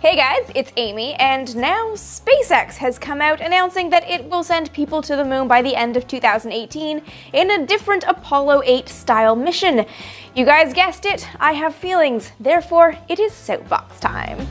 Hey guys, it's Amy, and now SpaceX has come out announcing that it will send people to the moon by the end of 2018 in a different Apollo 8 style mission. You guys guessed it, I have feelings, therefore it is Soapbox time.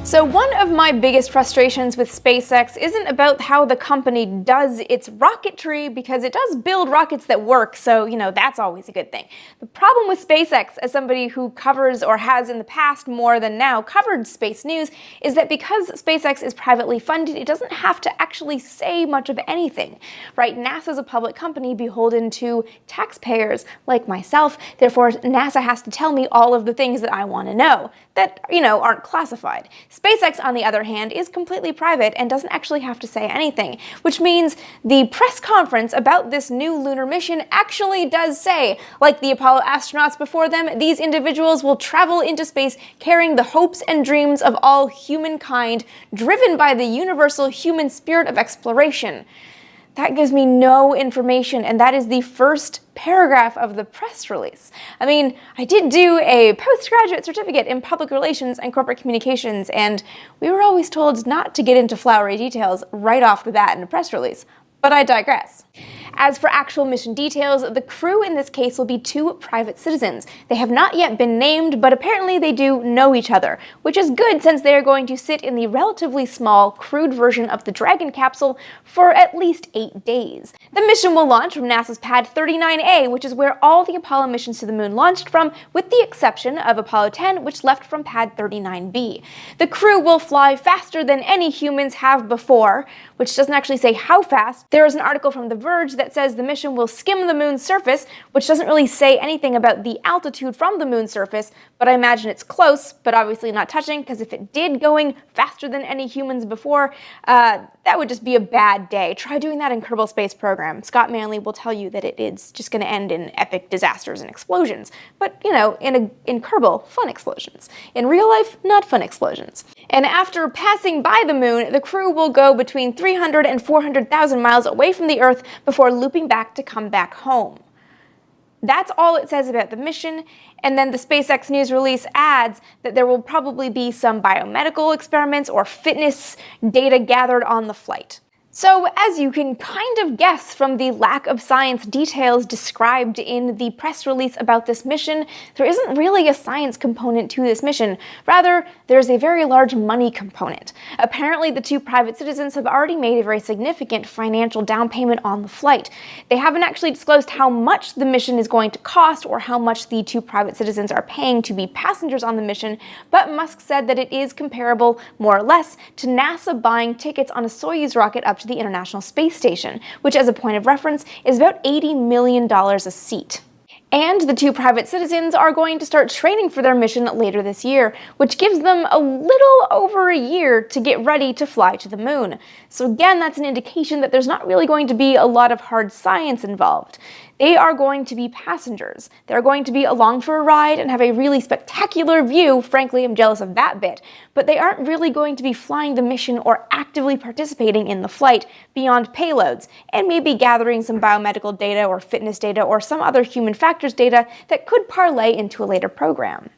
So one of my biggest frustrations with SpaceX isn't about how the company does its rocketry, because it does build rockets that work, so, that's always a good thing. The problem with SpaceX, as somebody who covers or has in the past more than now covered space news, is that because SpaceX is privately funded, it doesn't have to actually say much of anything, right? NASA's a public company beholden to taxpayers like myself, therefore NASA has to tell me all of the things that I want to know that, aren't classified. SpaceX, on the other hand, is completely private and doesn't actually have to say anything, which means the press conference about this new lunar mission actually does say, like the Apollo astronauts before them, these individuals will travel into space carrying the hopes and dreams of all humankind, driven by the universal human spirit of exploration. That gives me no information, and that is the first paragraph of the press release. I did do a postgraduate certificate in public relations and corporate communications, and we were always told not to get into flowery details right off the bat in a press release. But I digress. As for actual mission details, the crew in this case will be two private citizens. They have not yet been named, but apparently they do know each other, which is good since they are going to sit in the relatively small, crude version of the Dragon capsule for at least 8 days. The mission will launch from NASA's Pad 39A, which is where all the Apollo missions to the moon launched from, with the exception of Apollo 10, which left from Pad 39B. The crew will fly faster than any humans have before, which doesn't actually say how fast. There is an article from The Verge that says the mission will skim the moon's surface, which doesn't really say anything about the altitude from the moon's surface, but I imagine it's close, but obviously not touching, because if it did going faster than any humans before, that would just be a bad day. Try doing that in Kerbal Space Program. Scott Manley will tell you that it is just going to end in epic disasters and explosions. But, in Kerbal, fun explosions. In real life, not fun explosions. And after passing by the moon, the crew will go between 300 and 400,000 miles away from the Earth before looping back to come back home. That's all it says about the mission, and then the SpaceX news release adds that there will probably be some biomedical experiments or fitness data gathered on the flight. So, as you can kind of guess from the lack of science details described in the press release about this mission, there isn't really a science component to this mission. Rather, there's a very large money component. Apparently, the two private citizens have already made a very significant financial down payment on the flight. They haven't actually disclosed how much the mission is going to cost or how much the two private citizens are paying to be passengers on the mission, but Musk said that it is comparable, more or less, to NASA buying tickets on a Soyuz rocket up to the International Space Station, which, as a point of reference, is about $80 million a seat. And the two private citizens are going to start training for their mission later this year, which gives them a little over a year to get ready to fly to the moon. So again, that's an indication that there's not really going to be a lot of hard science involved. They are going to be passengers. They're going to be along for a ride and have a really spectacular view. Frankly, I'm jealous of that bit. But they aren't really going to be flying the mission or actively participating in the flight beyond payloads, and maybe gathering some biomedical data or fitness data or some other human factors data that could parlay into a later program.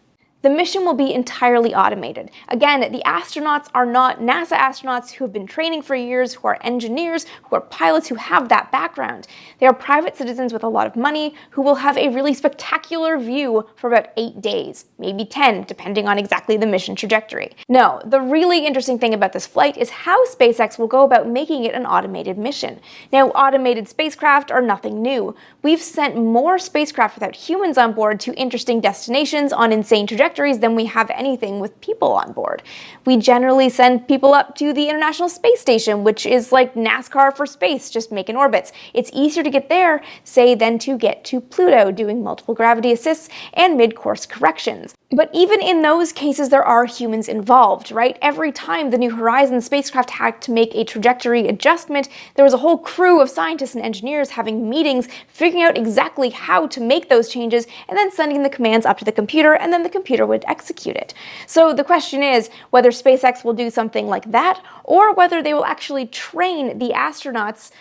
The mission will be entirely automated. Again, the astronauts are not NASA astronauts who have been training for years, who are engineers, who are pilots, who have that background. They are private citizens with a lot of money who will have a really spectacular view for about 8 days, maybe 10, depending on exactly the mission trajectory. No, the really interesting thing about this flight is how SpaceX will go about making it an automated mission. Now, automated spacecraft are nothing new. We've sent more spacecraft without humans on board to interesting destinations on insane trajectories than we have anything with people on board. We generally send people up to the International Space Station, which is like NASCAR for space, just making orbits. It's easier to get there, say, than to get to Pluto, doing multiple gravity assists and mid-course corrections. But even in those cases, there are humans involved, right? Every time the New Horizons spacecraft had to make a trajectory adjustment, there was a whole crew of scientists and engineers having meetings, figuring out exactly how to make those changes, and then sending the commands up to the computer, and then the computer computer would execute it. So the question is whether SpaceX will do something like that, or whether they will actually train the astronauts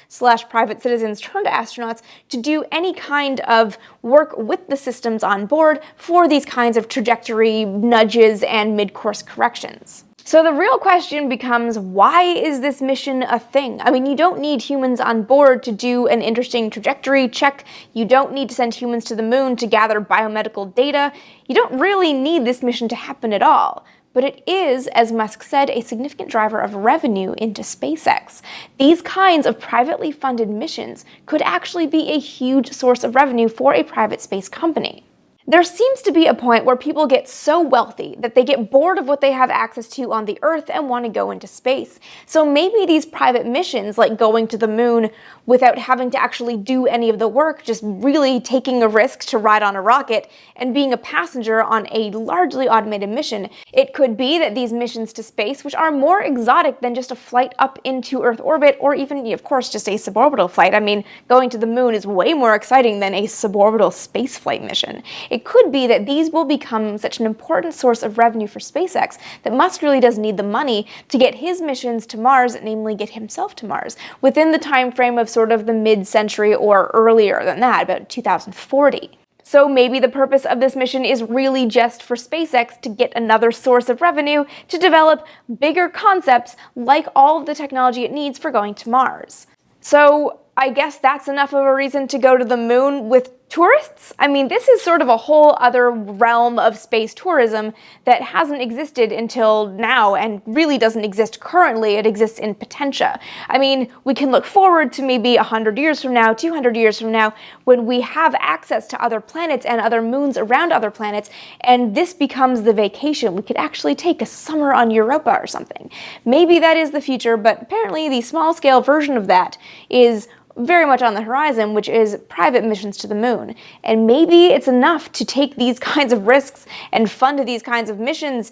/ private citizens turned astronauts to do any kind of work with the systems on board for these kinds of trajectory nudges and mid-course corrections. So the real question becomes, why is this mission a thing? I mean, you don't need humans on board to do an interesting trajectory check. You don't need to send humans to the moon to gather biomedical data. You don't really need this mission to happen at all. But it is, as Musk said, a significant driver of revenue into SpaceX. These kinds of privately funded missions could actually be a huge source of revenue for a private space company. There seems to be a point where people get so wealthy that they get bored of what they have access to on the Earth and want to go into space. So maybe these private missions, like going to the moon without having to actually do any of the work, just really taking a risk to ride on a rocket and being a passenger on a largely automated mission, it could be that these missions to space, which are more exotic than just a flight up into Earth orbit or even, of course, just a suborbital flight. I mean, going to the moon is way more exciting than a suborbital spaceflight mission. It could be that these will become such an important source of revenue for SpaceX that Musk really does need the money to get his missions to Mars, namely get himself to Mars, within the time frame of sort of the mid-century or earlier than that, about 2040. So maybe the purpose of this mission is really just for SpaceX to get another source of revenue to develop bigger concepts like all of the technology it needs for going to Mars. So I guess that's enough of a reason to go to the moon with tourists? I mean, this is sort of a whole other realm of space tourism that hasn't existed until now and really doesn't exist currently. It exists in potentia. I mean, we can look forward to maybe 100 years from now, 200 years from now, when we have access to other planets and other moons around other planets, and this becomes the vacation. We could actually take a summer on Europa or something. Maybe that is the future, but apparently the small-scale version of that is very much on the horizon, which is private missions to the moon. And maybe it's enough to take these kinds of risks and fund these kinds of missions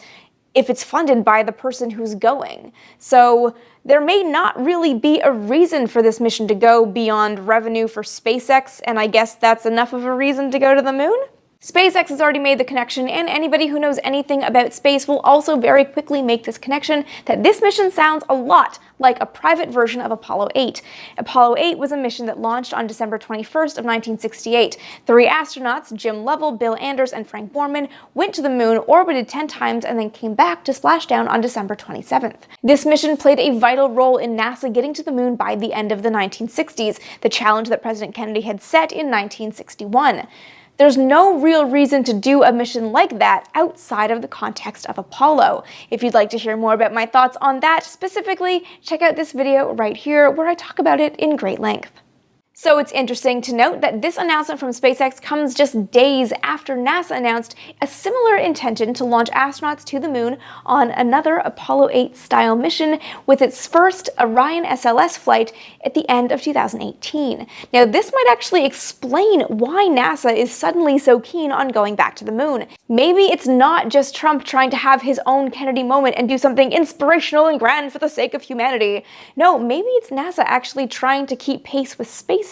if it's funded by the person who's going. So there may not really be a reason for this mission to go beyond revenue for SpaceX, and I guess that's enough of a reason to go to the moon? SpaceX has already made the connection, and anybody who knows anything about space will also very quickly make this connection that this mission sounds a lot like a private version of Apollo 8. Apollo 8 was a mission that launched on December 21st of 1968. 3 astronauts, Jim Lovell, Bill Anders, and Frank Borman, went to the moon, orbited 10 times, and then came back to splash down on December 27th. This mission played a vital role in NASA getting to the moon by the end of the 1960s, the challenge that President Kennedy had set in 1961. There's no real reason to do a mission like that outside of the context of Apollo. If you'd like to hear more about my thoughts on that specifically, check out this video right here where I talk about it in great length. So it's interesting to note that this announcement from SpaceX comes just days after NASA announced a similar intention to launch astronauts to the moon on another Apollo 8 style mission with its first Orion SLS flight at the end of 2018. Now this might actually explain why NASA is suddenly so keen on going back to the moon. Maybe it's not just Trump trying to have his own Kennedy moment and do something inspirational and grand for the sake of humanity. No, maybe it's NASA actually trying to keep pace with SpaceX.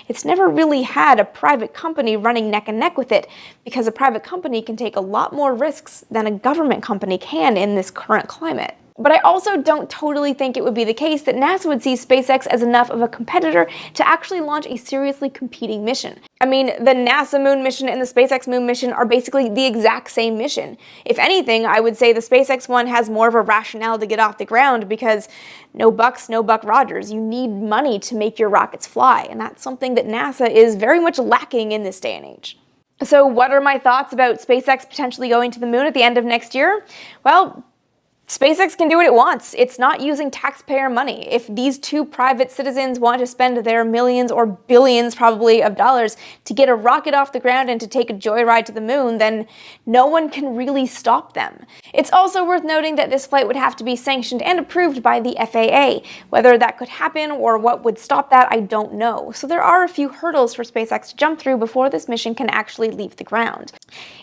It's never really had a private company running neck and neck with it, because a private company can take a lot more risks than a government company can in this current climate. But I also don't totally think it would be the case that NASA would see SpaceX as enough of a competitor to actually launch a seriously competing mission. I mean, the NASA moon mission and the SpaceX moon mission are basically the exact same mission. If anything, I would say the SpaceX one has more of a rationale to get off the ground because no bucks, no Buck Rogers. You need money to make your rockets fly, and that's something that NASA is very much lacking in this day and age. So what are my thoughts about SpaceX potentially going to the moon at the end of next year? Well, SpaceX can do what it wants. It's not using taxpayer money. If these 2 private citizens want to spend their millions or billions probably of dollars to get a rocket off the ground and to take a joyride to the moon, then no one can really stop them. It's also worth noting that this flight would have to be sanctioned and approved by the FAA. Whether that could happen or what would stop that, I don't know. So there are a few hurdles for SpaceX to jump through before this mission can actually leave the ground.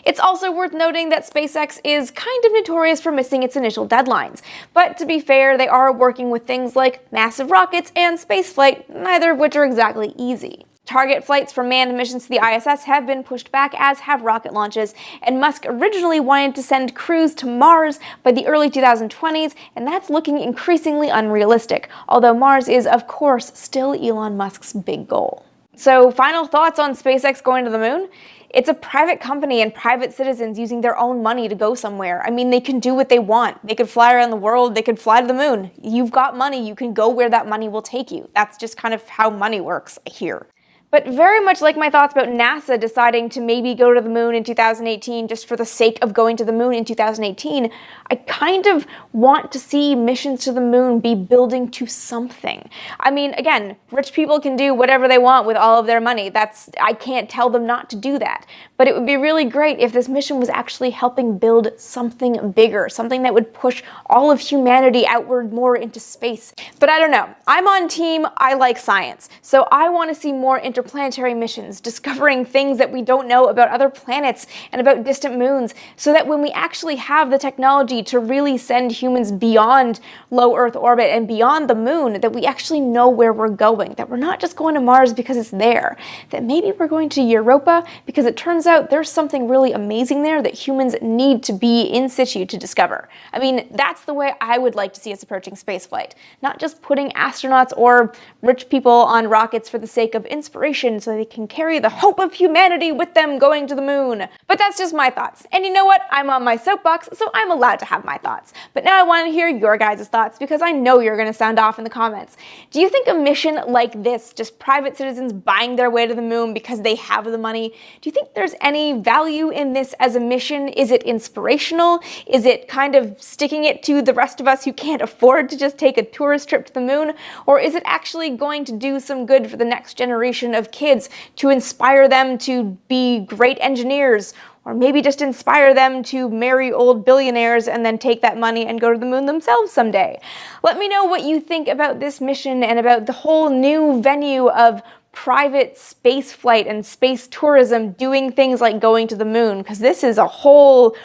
It's also worth noting that SpaceX is kind of notorious for missing its initial deadlines. But to be fair, they are working with things like massive rockets and spaceflight, neither of which are exactly easy. Target flights for manned missions to the ISS have been pushed back, as have rocket launches, and Musk originally wanted to send crews to Mars by the early 2020s, and that's looking increasingly unrealistic, although Mars is, of course, still Elon Musk's big goal. So, final thoughts on SpaceX going to the moon? It's a private company and private citizens using their own money to go somewhere. I mean, they can do what they want. They could fly around the world, they could fly to the moon. You've got money, you can go where that money will take you. That's just kind of how money works here. But very much like my thoughts about NASA deciding to maybe go to the moon in 2018 just for the sake of going to the moon in 2018, I kind of want to see missions to the moon be building to something. I mean, again, rich people can do whatever they want with all of their money. I can't tell them not to do that. But it would be really great if this mission was actually helping build something bigger, something that would push all of humanity outward more into space. But I don't know. I'm on team I like science, so I want to see more interplanetary missions, discovering things that we don't know about other planets and about distant moons, so that when we actually have the technology to really send humans beyond low Earth orbit and beyond the moon, that we actually know where we're going, that we're not just going to Mars because it's there, that maybe we're going to Europa because it turns out there's something really amazing there that humans need to be in situ to discover. I mean, that's the way I would like to see us approaching spaceflight, not just putting astronauts or rich people on rockets for the sake of inspiration so they can carry the hope of humanity with them going to the moon. But that's just my thoughts. And you know what? I'm on my soapbox, so I'm allowed to have my thoughts. But now I want to hear your guys' thoughts because I know you're going to sound off in the comments. Do you think a mission like this, just private citizens buying their way to the moon because they have the money, do you think there's any value in this as a mission? Is it inspirational? Is it kind of sticking it to the rest of us who can't afford to just take a tourist trip to the moon? Or is it actually going to do some good for the next generation of kids to inspire them to be great engineers? Or maybe just inspire them to marry old billionaires and then take that money and go to the moon themselves someday. Let me know what you think about this mission and about the whole new venue of private space flight and space tourism doing things like going to the moon, because this is a whole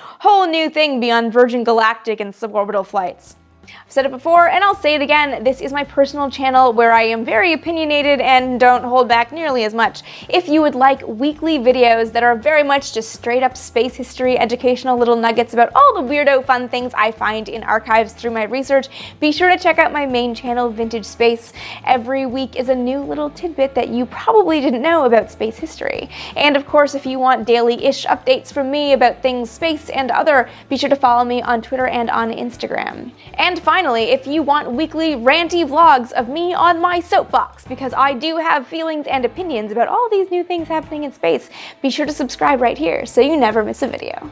new thing beyond Virgin Galactic and suborbital flights. I've said it before, and I'll say it again, this is my personal channel where I am very opinionated and don't hold back nearly as much. If you would like weekly videos that are very much just straight up space history, educational little nuggets about all the weirdo fun things I find in archives through my research, be sure to check out my main channel, Vintage Space. Every week is a new little tidbit that you probably didn't know about space history. And of course, if you want daily-ish updates from me about things space and other, be sure to follow me on Twitter and on Instagram. And finally, if you want weekly ranty vlogs of me on my soapbox, because I do have feelings and opinions about all these new things happening in space, be sure to subscribe right here so you never miss a video.